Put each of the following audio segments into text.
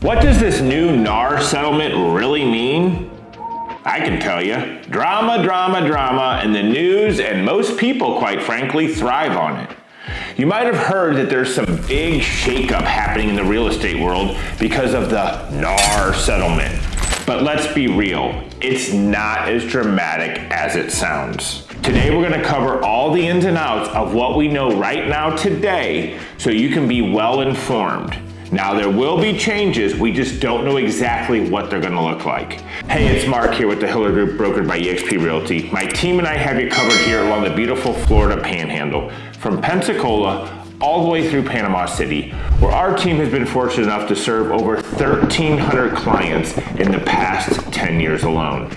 What does this new NAR settlement really mean? I can tell you. Drama, drama, drama, and the news and most people, quite frankly, thrive on it. You might have heard that there's some big shakeup happening in the real estate world because of the NAR settlement. But let's be real, it's not as dramatic as it sounds. Today we're going to cover all the ins and outs of what we know right now today so you can be well informed. Now there will be changes, we just don't know exactly what they're going to look like. Hey, it's Mark here with the Hiller Group, brokered by eXp Realty. My team and I have you covered here along the beautiful Florida Panhandle, from Pensacola all the way through Panama City, where our team has been fortunate enough to serve over 1,300 clients in the past 10 years alone.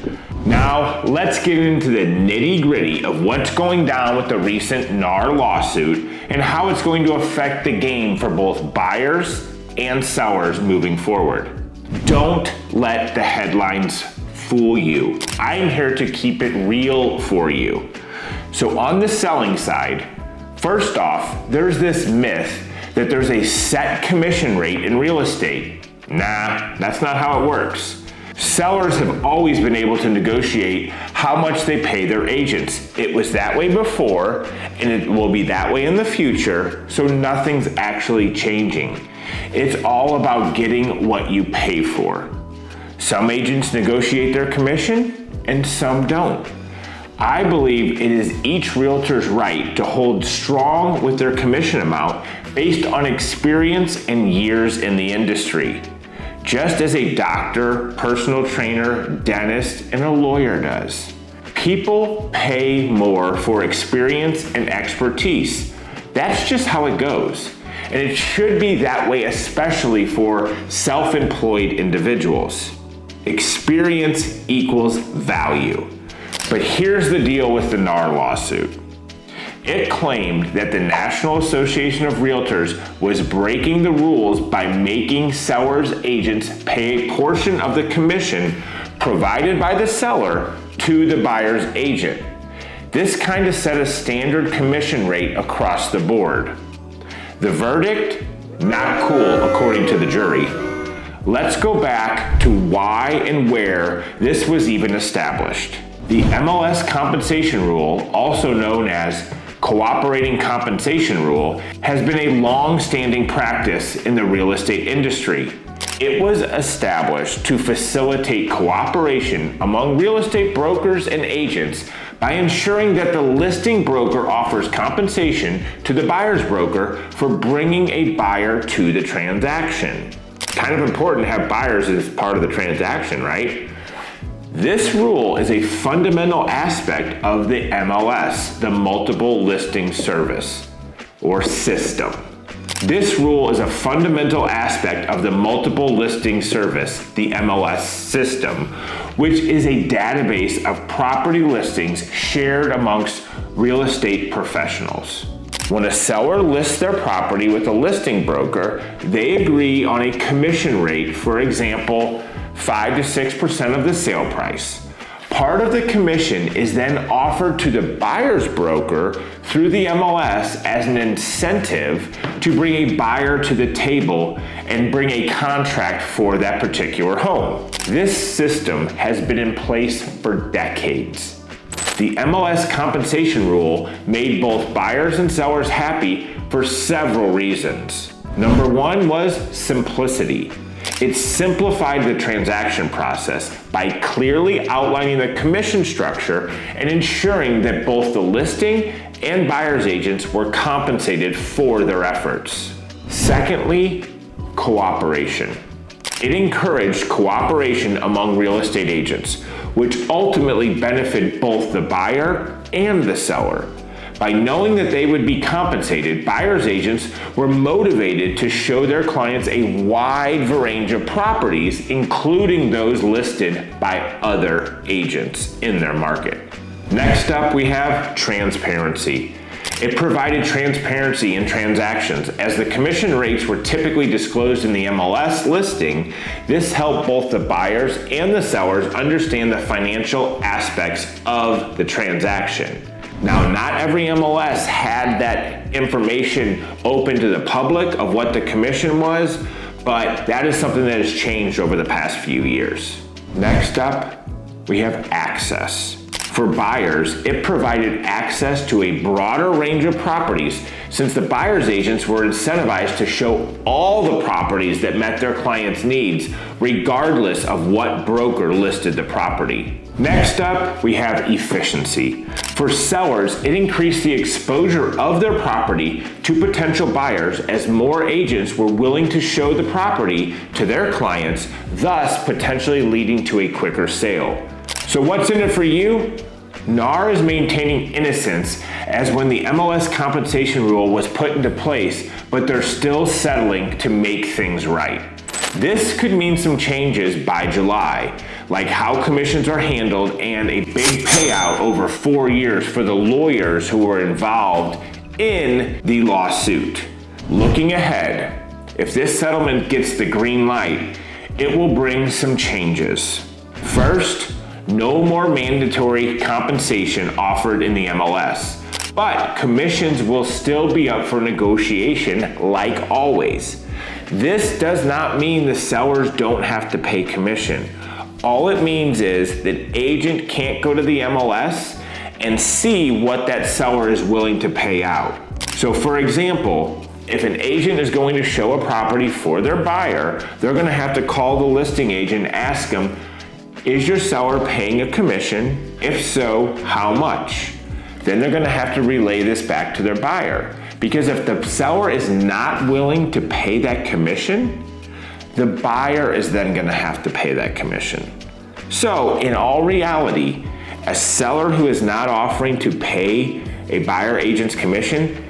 Now, let's get into the nitty-gritty of what's going down with the recent NAR lawsuit and how it's going to affect the game for both buyers and sellers moving forward. Don't let the headlines fool you. I'm here to keep it real for you. So on the selling side, first off, there's this myth that there's a set commission rate in real estate. Nah, that's not how it works. Sellers have always been able to negotiate how much they pay their agents. It was that way before, and it will be that way in the future, so nothing's actually changing. It's all about getting what you pay for. Some agents negotiate their commission, and some don't. I believe it is each realtor's right to hold strong with their commission amount based on experience and years in the industry, just as a doctor, personal trainer, dentist, and a lawyer does. People pay more for experience and expertise. That's just how it goes. And it should be that way, especially for self-employed individuals. Experience equals value. But here's the deal with the NAR lawsuit. It claimed that the National Association of Realtors was breaking the rules by making sellers' agents pay a portion of the commission provided by the seller to the buyer's agent. This kind of set a standard commission rate across the board. The verdict? Not cool, according to the jury. Let's go back to why and where this was even established. The MLS compensation rule, also known as cooperating compensation rule, has been a long-standing practice in the real estate industry. It was established to facilitate cooperation among real estate brokers and agents by ensuring that the listing broker offers compensation to the buyer's broker for bringing a buyer to the transaction. Kind of important to have buyers as part of the transaction, right? This rule is a fundamental aspect of the MLS, the Multiple Listing Service, or system. This rule is a fundamental aspect of the Multiple Listing Service, the MLS system, which is a database of property listings shared amongst real estate professionals. When a seller lists their property with a listing broker, they agree on a commission rate, for example, 5 to 6% of the sale price. Part of the commission is then offered to the buyer's broker through the MLS as an incentive to bring a buyer to the table and bring a contract for that particular home. This system has been in place for decades. The MLS compensation rule made both buyers and sellers happy for several reasons. Number one was simplicity. It simplified the transaction process by clearly outlining the commission structure and ensuring that both the listing and buyer's agents were compensated for their efforts. Secondly, cooperation. It encouraged cooperation among real estate agents, which ultimately benefited both the buyer and the seller. By knowing that they would be compensated, buyer's agents were motivated to show their clients a wide range of properties, including those listed by other agents in their market. Next up, we have transparency. It provided transparency in transactions. As the commission rates were typically disclosed in the MLS listing, this helped both the buyers and the sellers understand the financial aspects of the transaction. Now, not every MLS had that information open to the public of what the commission was, but that is something that has changed over the past few years. Next up, we have access. For buyers, it provided access to a broader range of properties since the buyer's agents were incentivized to show all the properties that met their clients' needs, regardless of what broker listed the property. Next up, we have efficiency. For sellers, it increased the exposure of their property to potential buyers as more agents were willing to show the property to their clients, thus potentially leading to a quicker sale. So what's in it for you? NAR is maintaining innocence as when the MLS compensation rule was put into place, but they're still settling to make things right. This could mean some changes by July, like how commissions are handled and a big payout over 4 years for the lawyers who were involved in the lawsuit. Looking ahead, if this settlement gets the green light, it will bring some changes. First, no more mandatory compensation offered in the MLS, but commissions will still be up for negotiation like always. This does not mean the sellers don't have to pay commission. All it means is that agent can't go to the MLS and see what that seller is willing to pay out. So for example, if an agent is going to show a property for their buyer, they're going to have to call the listing agent and ask them, is your seller paying a commission? If so, how much? Then they're going to have to relay this back to their buyer. Because if the seller is not willing to pay that commission, the buyer is then going to have to pay that commission. So in all reality, a seller who is not offering to pay a buyer agent's commission,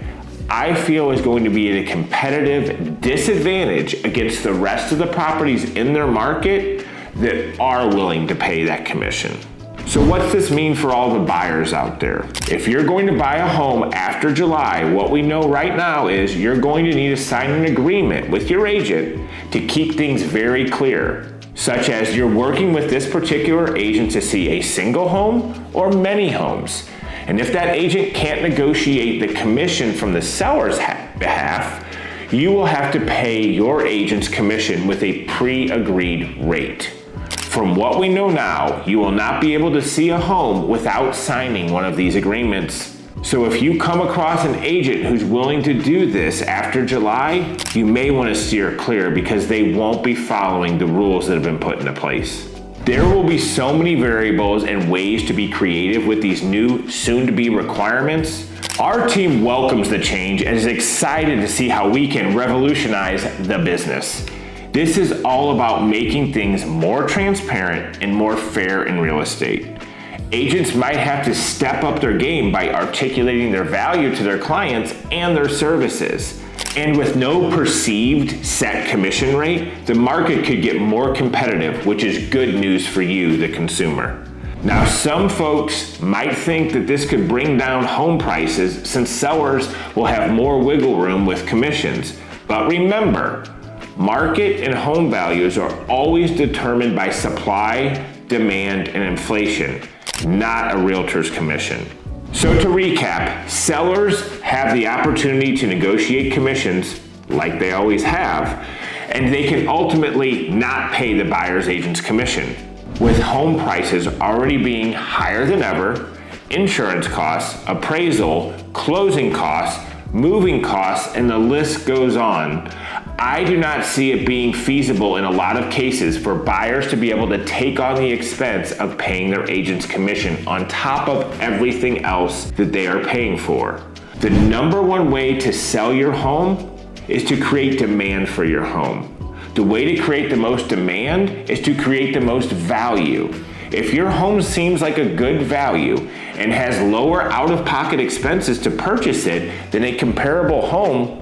I feel is going to be at a competitive disadvantage against the rest of the properties in their market that are willing to pay that commission. So what's this mean for all the buyers out there? If you're going to buy a home after July, what we know right now is you're going to need to sign an agreement with your agent to keep things very clear, such as you're working with this particular agent to see a single home or many homes. And if that agent can't negotiate the commission from the seller's behalf, you will have to pay your agent's commission with a pre-agreed rate. From what we know now, you will not be able to see a home without signing one of these agreements. So if you come across an agent who's willing to do this after July, you may want to steer clear because they won't be following the rules that have been put into place. There will be so many variables and ways to be creative with these new soon-to-be requirements. Our team welcomes the change and is excited to see how we can revolutionize the business. This is all about making things more transparent and more fair in real estate. Agents might have to step up their game by articulating their value to their clients and their services. And with no perceived set commission rate, the market could get more competitive, which is good news for you, the consumer. Now, some folks might think that this could bring down home prices since sellers will have more wiggle room with commissions. But remember, market and home values are always determined by supply, demand, and inflation, not a realtor's commission. So to recap, sellers have the opportunity to negotiate commissions like they always have, and they can ultimately not pay the buyer's agent's commission. With home prices already being higher than ever, insurance costs, appraisal, closing costs, moving costs, and the list goes on, I do not see it being feasible in a lot of cases for buyers to be able to take on the expense of paying their agent's commission on top of everything else that they are paying for. The number one way to sell your home is to create demand for your home. The way to create the most demand is to create the most value. If your home seems like a good value and has lower out-of-pocket expenses to purchase it than a comparable home,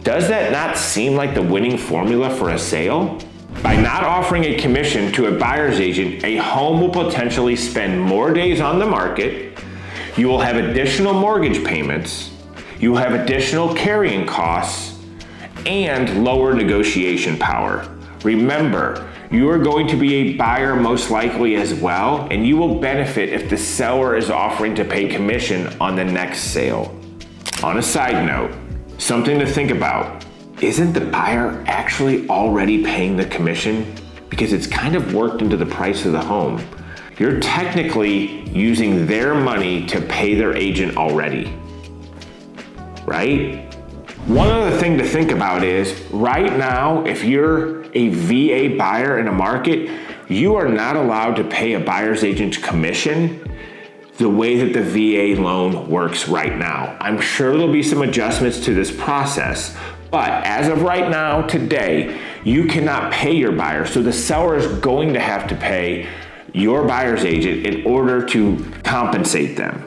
does that not seem like the winning formula for a sale? By not offering a commission to a buyer's agent, a home will potentially spend more days on the market, you will have additional mortgage payments, you will have additional carrying costs, and lower negotiation power. Remember, you are going to be a buyer most likely as well, and you will benefit if the seller is offering to pay commission on the next sale. On a side note, something to think about. isn't the buyer actually already paying the commission? Because it's kind of worked into the price of the home. You're technically using their money to pay their agent already, right? One other thing to think about is, right now, if you're a VA buyer in a market, you are not allowed to pay a buyer's agent's commission the way that the VA loan works right now. I'm sure there'll be some adjustments to this process, but as of right now, today, you cannot pay your buyer. So the seller is going to have to pay your buyer's agent in order to compensate them.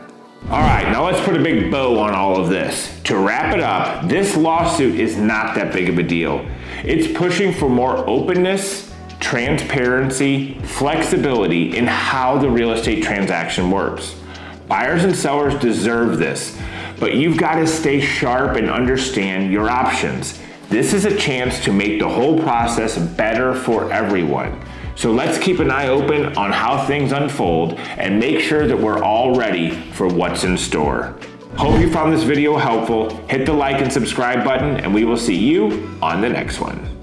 All right, now let's put a big bow on all of this. To wrap it up, this lawsuit is not that big of a deal. It's pushing for more openness, transparency, flexibility in how the real estate transaction works. Buyers and sellers deserve this, but you've got to stay sharp and understand your options. This is a chance to make the whole process better for everyone. So let's keep an eye open on how things unfold and make sure that we're all ready for what's in store. Hope you found this video helpful. Hit the like and subscribe button, and we will see you on the next one.